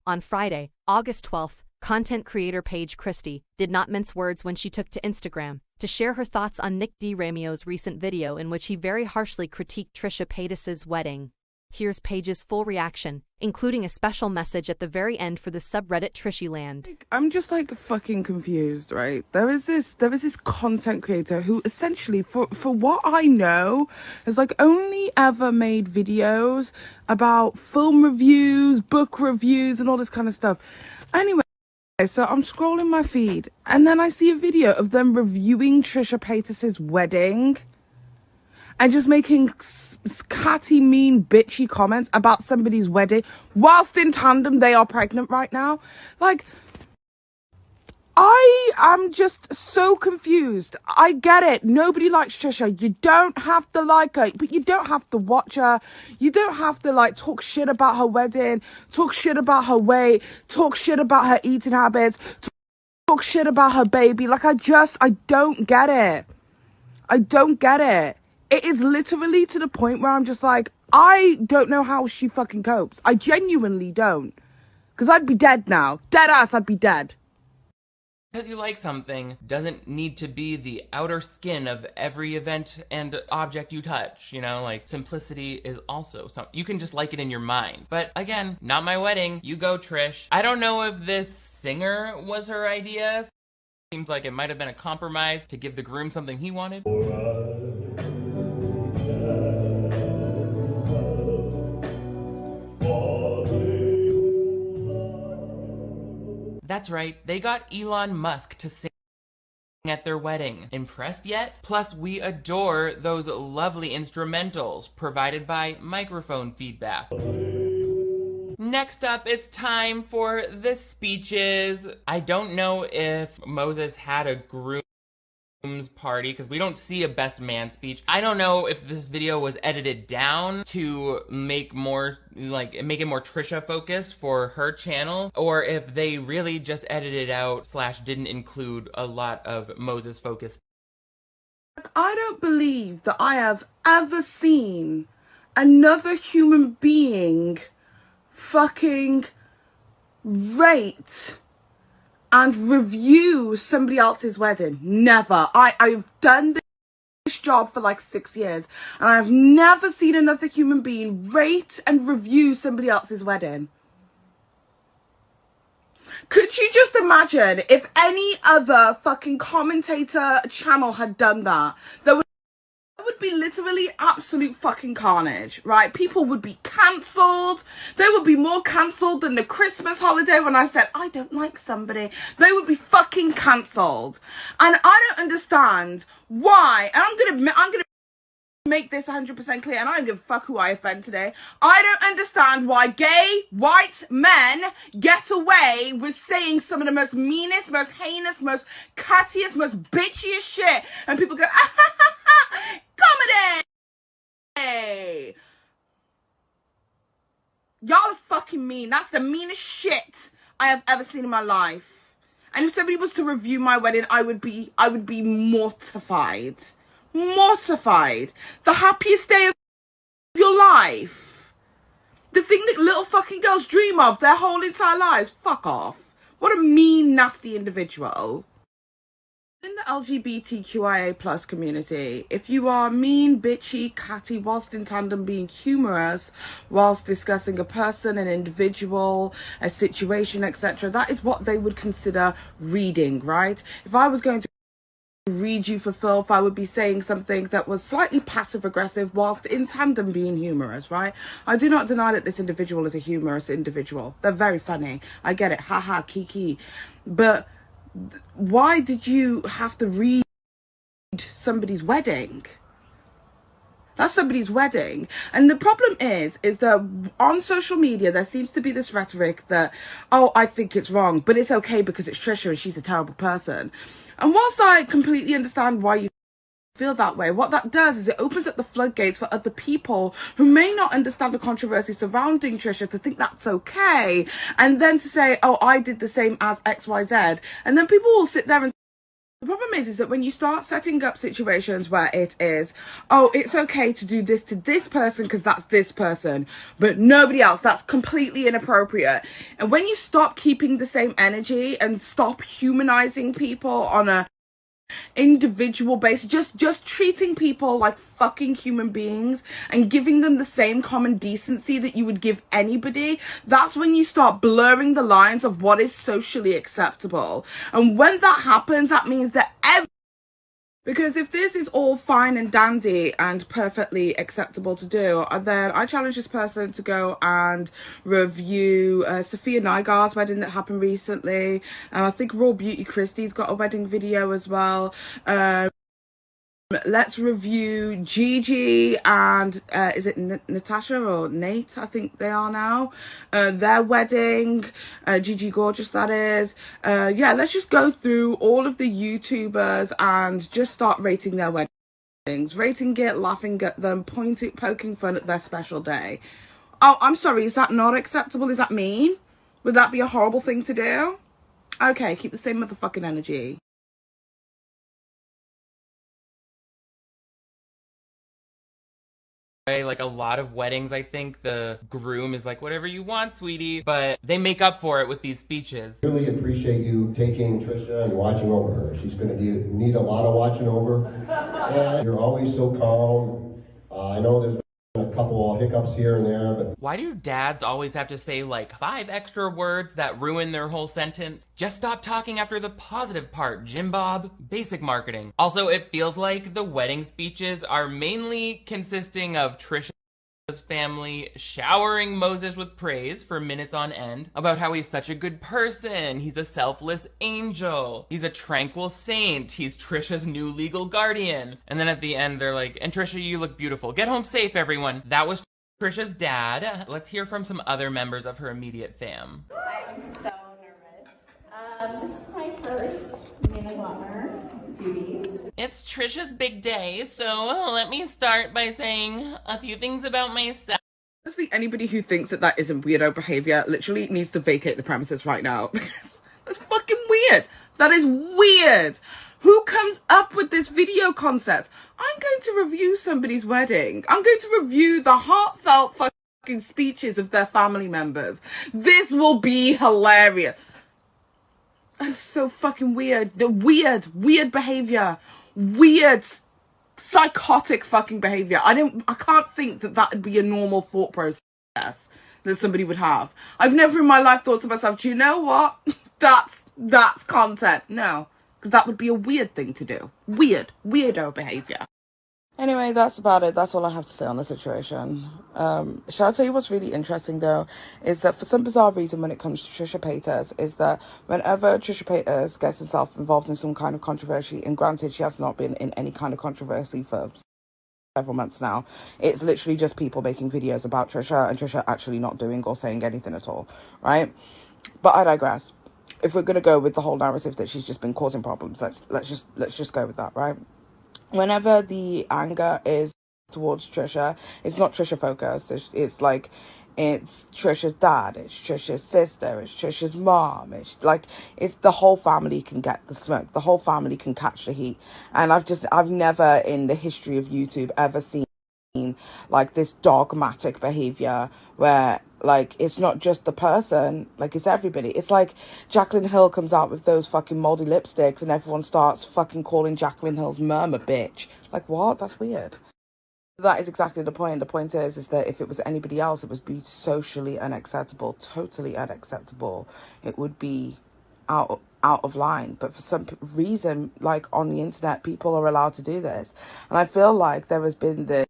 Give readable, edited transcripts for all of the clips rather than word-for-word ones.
On Friday, August 12th, content creator Paige Christie did not mince words when she took to Instagram to share her thoughts on DiRamio's recent video in which he very harshly critiqued Trisha Paytas's wedding. Here's Paige's full reaction, including a special message at the very end for the subreddit Trishyland. I'm just like fucking confused, right? There was this content creator who essentially, for what I know, has like only ever made videos about film reviews, book reviews, and all this kind of stuff. Anyway, so I'm scrolling my feed, and then I see a video of them reviewing Trisha Paytas's wedding and just making catty, mean, bitchy comments about somebody's wedding whilst in tandem they are pregnant right now. Like, I am just so confused. I get it. Nobody likes Trisha. You don't have to like her, but you don't have to watch her. You don't have to like talk shit about her wedding, talk shit about her weight, talk shit about her eating habits, talk shit about her baby. Like, I don't get it. I don't get it. It is literally to the point where I'm just like, I don't know how she fucking copes. I genuinely don't. Because I'd be dead now. Dead ass, I'd be dead. Because you like something doesn't need to be the outer skin of every event and object you touch, you know? Like, simplicity is also something. You can just like it in your mind. But again, not my wedding. You go, Trish. I don't know if this singer was her idea. Seems like it might have been a compromise to give the groom something he wanted. That's right, they got Elon Musk to sing at their wedding. Impressed yet? Plus, we adore those lovely instrumentals provided by microphone feedback. Next up, it's time for the speeches. I don't know if Moses had a groom's party because we don't see a best man speech. I don't know if this video was edited down to make it more Trisha focused for her channel, or if they really just edited out / didn't include a lot of Moses focused. I don't believe that I have ever seen another human being fucking rate and review somebody else's wedding. Never. I've done this job for like 6 years, and I've never seen another human being rate and review somebody else's wedding. Could you just imagine if any other fucking commentator channel had done that? There would be literally absolute fucking carnage, right? People would be cancelled. They would be more cancelled than the Christmas holiday when I said I don't like somebody. They would be fucking cancelled. And I don't understand why. And I'm gonna make this 100% clear, and I don't give a fuck who I offend today. I don't understand why gay white men get away with saying some of the most meanest, most heinous, most cattiest, most bitchiest shit, and people go, ah, ha, ha, ha, comedy. Y'all are fucking mean. That's the meanest shit I have ever seen in my life. And if somebody was to review my wedding, I would be mortified. Mortified. The happiest day of your life. The thing that little fucking girls dream of their whole entire lives. Fuck off. What a mean, nasty individual. In the LGBTQIA+ community, if you are mean, bitchy, catty, whilst in tandem being humorous, whilst discussing a person, an individual, a situation, etc., that is what they would consider reading, right? If I was going to read you for filth, I would be saying something that was slightly passive-aggressive whilst in tandem being humorous, right? I do not deny that this individual is a humorous individual. They're very funny. I get it. Haha, kiki. But why did you have to read somebody's wedding? That's somebody's wedding. And the problem is that on social media, there seems to be this rhetoric that, oh, I think it's wrong, but it's okay because it's Trisha and she's a terrible person. And whilst I completely understand why you feel that way, what that does is it opens up the floodgates for other people who may not understand the controversy surrounding Trisha to think that's okay, and then to say, oh, I did the same as XYZ, and then people will sit there and The problem is that when you start setting up situations where it is, oh, it's okay to do this to this person because that's this person, but nobody else, that's completely inappropriate. And when you stop keeping the same energy and stop humanizing people on a individual basis, just treating people like fucking human beings and giving them the same common decency that you would give anybody, that's when you start blurring the lines of what is socially acceptable. And when that happens, that means that because if this is all fine and dandy and perfectly acceptable to do, then I challenge this person to go and review Sophia Nygaard's wedding that happened recently. I think Raw Beauty Christie's got a wedding video as well. Let's review Gigi and is it Natasha or Nate? I think they are now. Their wedding, Gigi Gorgeous, that is. Yeah, let's just go through all of the YouTubers and just start rating their weddings, rating it, laughing at them, poking fun at their special day. Oh, I'm sorry, is that not acceptable? Is that mean? Would that be a horrible thing to do? Okay, keep the same motherfucking energy. Like a lot of weddings, I think the groom is like, whatever you want, sweetie, but they make up for it with these speeches. Really appreciate you taking Trisha and watching over her. She's going to need a lot of watching over. And you're always so calm. I know there's been a couple of hiccups here and there, but Why do dads always have to say like 5 extra words that ruin their whole sentence? Just stop talking after the positive part, Jim Bob. Basic marketing. Also, it feels like the wedding speeches are mainly consisting of Trisha's family showering Moses with praise for minutes on end about how he's such a good person, he's a selfless angel, he's a tranquil saint, he's Trisha's new legal guardian. And then at the end they're like, and Trisha, you look beautiful. Get home safe, everyone. That was Trisha's dad. Let's hear from some other members of her immediate fam. I'm so nervous. This is my first maid of honor duties. It's Trisha's big day, so let me start by saying a few things about myself. Honestly, anybody who thinks that that isn't weirdo behavior literally needs to vacate the premises right now, because that's fucking weird. That is weird. Who comes up with this video concept? I'm going to review somebody's wedding. I'm going to review the heartfelt fucking speeches of their family members. This will be hilarious. That's so fucking weird. The weird behavior. Weird, psychotic fucking behavior. I can't think that that would be a normal thought process that somebody would have. I've never in my life thought to myself, do you know what? That's content. No. Because that would be a weird thing to do. Weirdo behavior. Anyway, that's about it. That's all I have to say on the situation. Shall I tell you what's really interesting, though? Is that for some bizarre reason when it comes to Trisha Paytas, is that whenever Trisha Paytas gets herself involved in some kind of controversy, and granted, she has not been in any kind of controversy for several months now, it's literally just people making videos about Trisha and Trisha actually not doing or saying anything at all, right? But I digress. If we're going to go with the whole narrative that she's just been causing problems, let's just go with that, right? Whenever the anger is towards Trisha, it's not Trisha focused. It's like, it's Trisha's dad, it's Trisha's sister, it's Trisha's mom. It's the whole family can get the smoke. The whole family can catch the heat. And I've never in the history of YouTube ever seen like this dogmatic behavior where like it's not just the person, like it's everybody. It's like Jaclyn Hill comes out with those fucking moldy lipsticks and everyone starts fucking calling Jaclyn Hill's mum a bitch. Like, what? That's weird. That is exactly the point. The point is that if it was anybody else, it would be socially unacceptable, totally unacceptable. It would be out of line. But for some reason, like on the internet, people are allowed to do this. And I feel like there has been this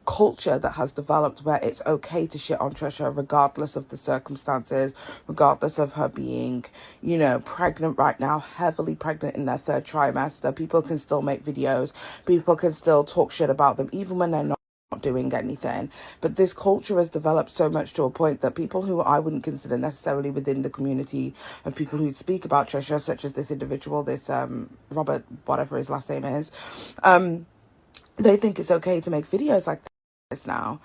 culture that has developed where it's okay to shit on Trisha regardless of the circumstances, regardless of her being, you know, pregnant right now, heavily pregnant in their 3rd trimester. People can still make videos, people can still talk shit about them even when they're not doing anything. But this culture has developed so much to a point that people who I wouldn't consider necessarily within the community of people who speak about Trisha, such as this individual, this Robert, whatever his last name is, they think it's okay to make videos like this now,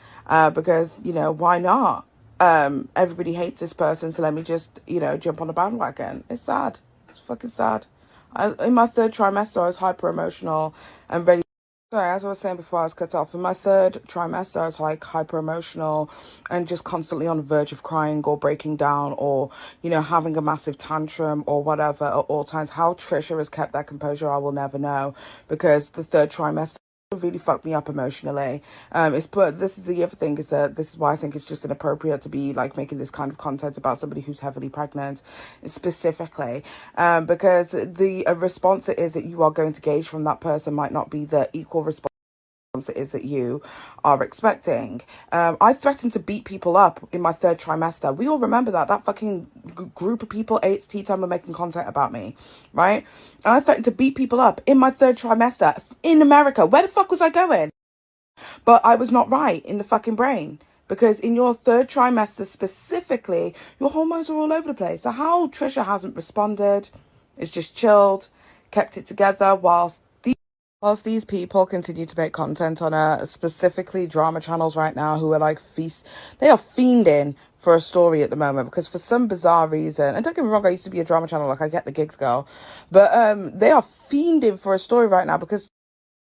because, you know, why not? Everybody hates this person, so let me just, you know, jump on a bandwagon. It's sad. It's fucking sad. In my third trimester, I was hyper emotional and ready. Sorry, as I was saying before I was cut off, in my third trimester, I was like hyper emotional and just constantly on the verge of crying or breaking down or, you know, having a massive tantrum or whatever at all times. How Trisha has kept that composure, I will never know, because the third trimester really fucked me up emotionally. But this is the other thing, is that this is why I think it's just inappropriate to be like making this kind of content about somebody who's heavily pregnant specifically, because the response it is that you are going to gauge from that person might not be the equal response it is that you are expecting. I threatened to beat people up in my third trimester. We all remember that fucking group of people, Eight's Tea Time, were making content about me, right? And I threatened to beat people up in my third trimester in America. Where the fuck was I going? But I was not right in the fucking brain, because in your third trimester specifically, your hormones are all over the place. So how Trisha hasn't responded, is just chilled, kept it together whilst these people continue to make content on specifically drama channels right now, who are like they are fiending for a story at the moment, because for some bizarre reason, and don't get me wrong, I used to be a drama channel, like I get the gigs, girl, but they are fiending for a story right now because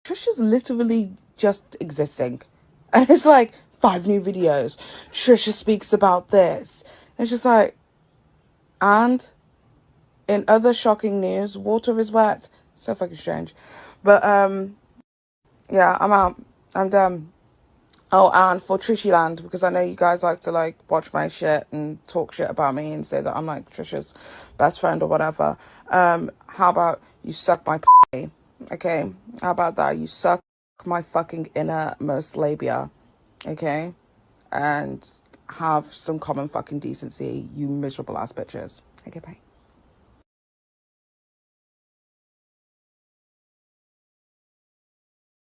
Trisha's literally just existing, and it's like 5 new videos. Trisha speaks about this. And it's just like, and in other shocking news, water is wet. So fucking strange. But, yeah, I'm out. I'm done. Oh, and for Trishyland, because I know you guys like to, like, watch my shit and talk shit about me and say that I'm, like, Trisha's best friend or whatever. How about you suck my p***? Okay? How about that? You suck my fucking innermost labia. Okay? And have some common fucking decency, you miserable ass bitches. Okay, bye.